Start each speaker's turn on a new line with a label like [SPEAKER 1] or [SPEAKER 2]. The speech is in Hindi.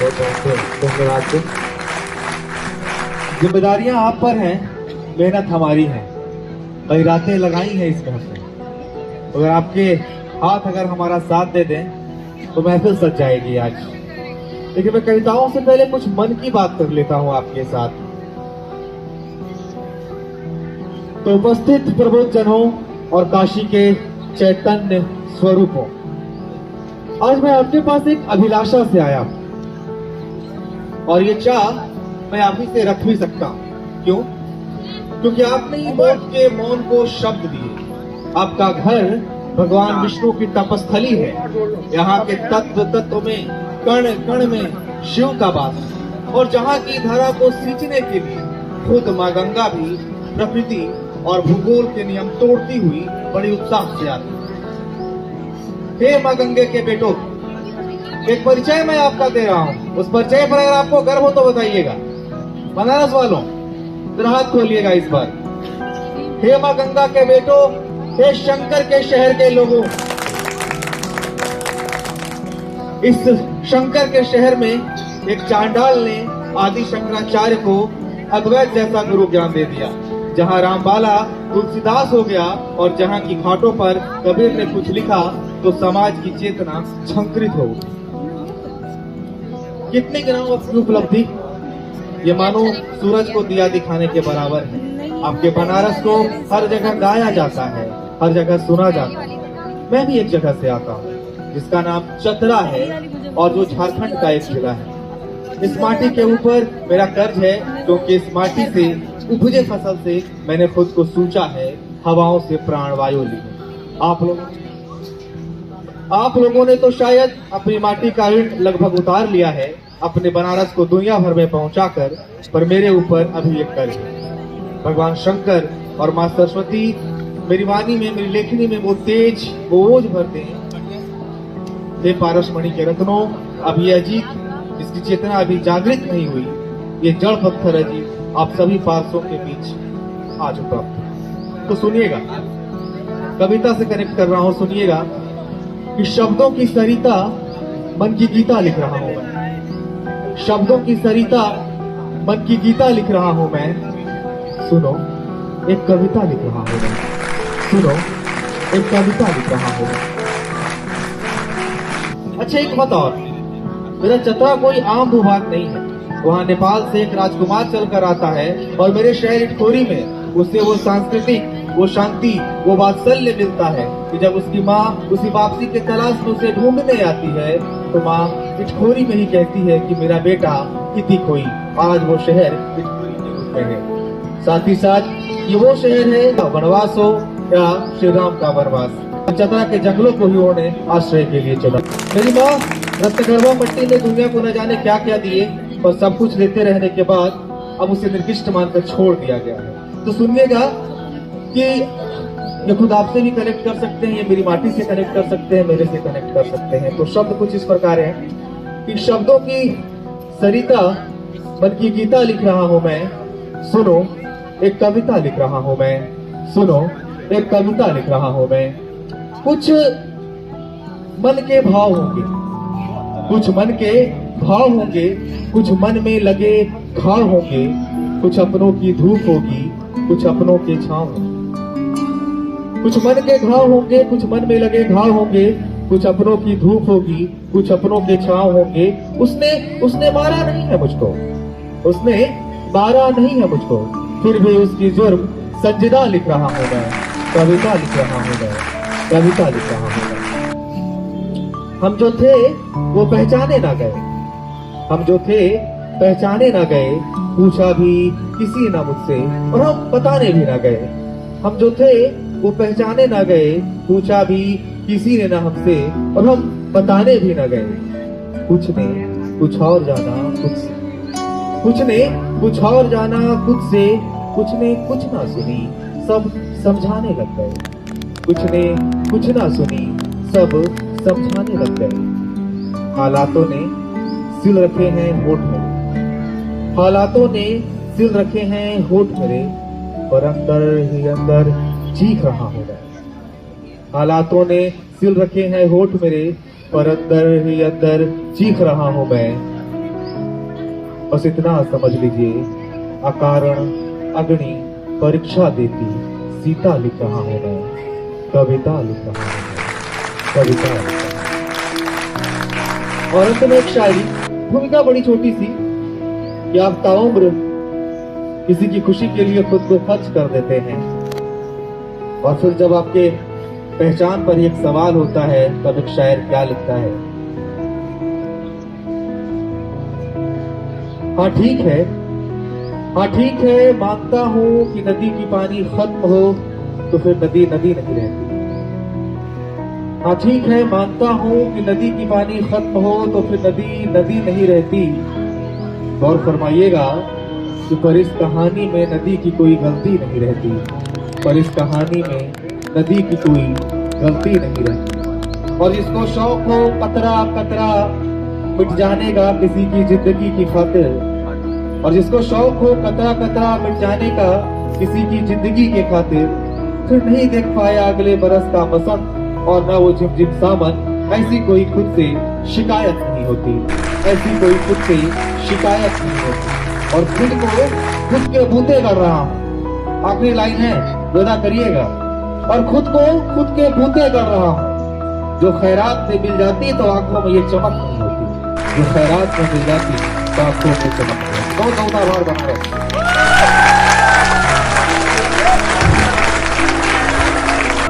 [SPEAKER 1] बहुत धन्यवाद। जिम्मेदारियां आप पर हैं, मेहनत हमारी है, कई रातें लगाई हैं इस घर से। अगर आपके हाथ अगर हमारा साथ दे दें तो महफिल सज जाएगी आज। लेकिन मैं कविताओं से पहले कुछ मन की बात कर लेता हूं आपके साथ। तो उपस्थित प्रबुद्ध जनों और काशी के चैतन्य स्वरूपों, आज मैं आपके पास एक अभिलाषा से आया हूं और ये चाह मैं आप ही से रख भी सकता हूं। क्यों? क्योंकि आपने ही मौत के मौन को शब्द दिए। आपका घर भगवान विष्णु की तपस्थली है। यहाँ के तत्व तत्व में, कण कण में शिव का वास है। और जहाँ की धारा को सींचने के लिए खुद माँ गंगा भी प्रकृति और भूगोल के नियम तोड़ती हुई बड़ी उत्साह से आती है। हे माँ गंगे के बेटों, एक परिचय मैं आपका दे रहा हूँ। उस परिचय पर अगर आपको गर्व हो तो बताइएगा। बनारस वालों, जरा हाथ खोलिएगा इस बार। हे माँ गंगा के बेटों, हे शंकर के शहर के लोगों, इस शंकर के शहर में एक चांडाल ने आदि शंकराचार्य को अद्वैत जैसा गुरु ज्ञान दे दिया। जहाँ रामबाला तुलसीदास हो गया और जहाँ की घाटों पर कबीर ने कुछ लिखा तो समाज की चेतना झंकृत हो गई। कितनी गिनाऊं अपनी उपलब्धि, ये मानो सूरज को दिया दिखाने के बराबर है। आपके बनारस को हर जगह गाया जाता है, हर जगह सुना जाता है। मैं भी एक जगह से आता हूँ जिसका नाम चतरा है और जो झारखंड का एक जिला है। इस माटी के ऊपर मेरा कर्ज है क्योंकि इस माटी से उपजे फसल से मैंने खुद को सूंचा है, हवाओं से प्राण वायु ली। आप लोगों ने तो शायद अपनी माटी का ऋण लगभग उतार लिया है अपने बनारस को दुनिया भर में पहुंचाकर, पर मेरे ऊपर अभी एक कर्ज है। भगवान शंकर और माँ सरस्वती मेरी वाणी में, मेरी लेखनी में वो तेज, वो ओज भरते हैं। हे पारसमणि के रत्नों, अब ये अजीत जिसकी चेतना अभी जागृत नहीं हुई, ये जड़ पत्थर अजीत आप सभी पारसों के बीच आज उपलब्ध। तो सुनिएगा, कविता से कनेक्ट कर रहा हूं, सुनिएगा कि शब्दों की सरिता मन की गीता लिख रहा हूं मैं। शब्दों की सरिता मन की गीता लिख रहा हूं मैं। सुनो, एक कविता लिख रहा हूं मैं। सुनो, एक कविता लिख रहा हूं मैं। अच्छा, एक बात और, मेरा चतरा कोई आम भूभाग नहीं है। वहाँ नेपाल से एक राजकुमार चलकर आता है और मेरे शहर इटखोरी में उससे वो सांस्कृतिक, वो शांति, वो वात्सल्य मिलता है कि जब उसकी माँ उसी वापसी के तलाश में उसे ढूंढने आती है तो माँ इटखोरी में ही कहती है कि मेरा बेटा इति खोई। आज वो शहर इटखोरी के रूप में है। साथ ही साथ ये वो शहर है, वनवास हो या श्री राम का वनवास, चतरा के जंगलों को ही उन्होंने आश्रय के लिए चला। मेरी माँ रत्नगर्भा मट्टी ने दुनिया को न जाने क्या क्या दिए और सब कुछ लेते रहने के बाद अब उसे निर्दिष्ट मानकर छोड़ दिया गया है। तो सुनिएगा कि ये खुद आपसे भी कनेक्ट कर सकते हैं, ये मेरी माटी से कनेक्ट कर सकते हैं, मेरे से कनेक्ट कर सकते हैं। तो शब्द कुछ इस प्रकार है कि शब्दों की सरिता मन की गीता लिख रहा हूं मैं। सुनो, एक कविता लिख रहा हूं मैं। सुनो, एक कविता लिख रहा हूं मैं। कुछ मन के भाव होंगे, कुछ मन के भाव होंगे, कुछ मन में लगे घाव होंगे, कुछ अपनों की धूप होगी, कुछ अपनों के छांव होंगे। कुछ मन के घाव होंगे, कुछ मन में लगे घाव होंगे, कुछ अपनों की धूप होगी, कुछ अपनों के छांव होंगे। उसने मारा नहीं है मुझको, उसने मारा नहीं है मुझको, फिर भी उसकी जुर्म संजीदा लिख रहा हूं मैं। कविता लिख रहा हूं मैं, कविता लिख रहा हूं मैं। हम जो थे वो पहचाने ना गए, हम जो थे पहचाने ना गए, पूछा भी किसी ना मुझसे और हम बताने भी ना गए। हम जो थे वो पहचाने ना गए, पूछा भी किसी ने ना हमसे और हम बताने भी ना गए। कुछ ने कुछ और जाना खुद से, कुछ ने कुछ और जाना खुद से, कुछ ने कुछ ना सुनी सब समझाने लग गए। कुछ ने कुछ ना सुनी सब समझाने लग गए। हालातों ने सिल रखे हैं होठ मेरे, हालातों ने सिल रखे हैं होठ मेरे, पर अंदर ही अंदर चीख रहा हूं मैं। हालातों ने सिल रखे हैं होठ मेरे, पर अंदर ही अंदर चीख रहा हूं मैं। बस इतना समझ लीजिए, अकारण अग्नि परीक्षा देती सीता लिख रहा हूं मैं, कविता लिख रहा हूं मैं, कविता लिख रहा हूं। और अंत में एक शायरी, भूमिका बड़ी छोटी सी, कि आप ताउम्र किसी की खुशी के लिए खुद को खर्च कर देते हैं, और फिर जब आपके पहचान पर एक सवाल होता है, तब एक शायर क्या लिखता है। हाँ ठीक है, हाँ ठीक है, मानता हूं कि नदी की पानी खत्म हो तो फिर नदी नदी नहीं रहती। हाँ ठीक है, मानता हूं कि नदी की पानी खत्म हो तो फिर नदी नदी नहीं रहती। गौर फरमाइएगा कि पर इस कहानी में नदी की कोई गलती नहीं रहती, पर इस कहानी में नदी की कोई गलती नहीं रहती। और जिसको शौक हो कतरा कतरा मिट जाने का किसी की जिंदगी की खातिर, और जिसको शौक हो कतरा कतरा मिट जाने का किसी की जिंदगी के खातिर, फिर नहीं देख पाया अगले बरस का बसंत और न वो झिमझिम सावन, ऐसी कोई खुद से शिकायत नहीं होती, ऐसी कोई खुद से शिकायत नहीं होती। और खुद को खुद के बूते कर रहा हूँ, आखिरी लाइन है, वादा करिएगा। और खुद को खुद के बूते कर रहा हूँ, जो खैरात में मिल जाती तो आंखों में ये चमक नहीं होती, जो खैरात में मिल जाती तो आंखों में चमक नहीं होती। बहुत आभार बना रहे।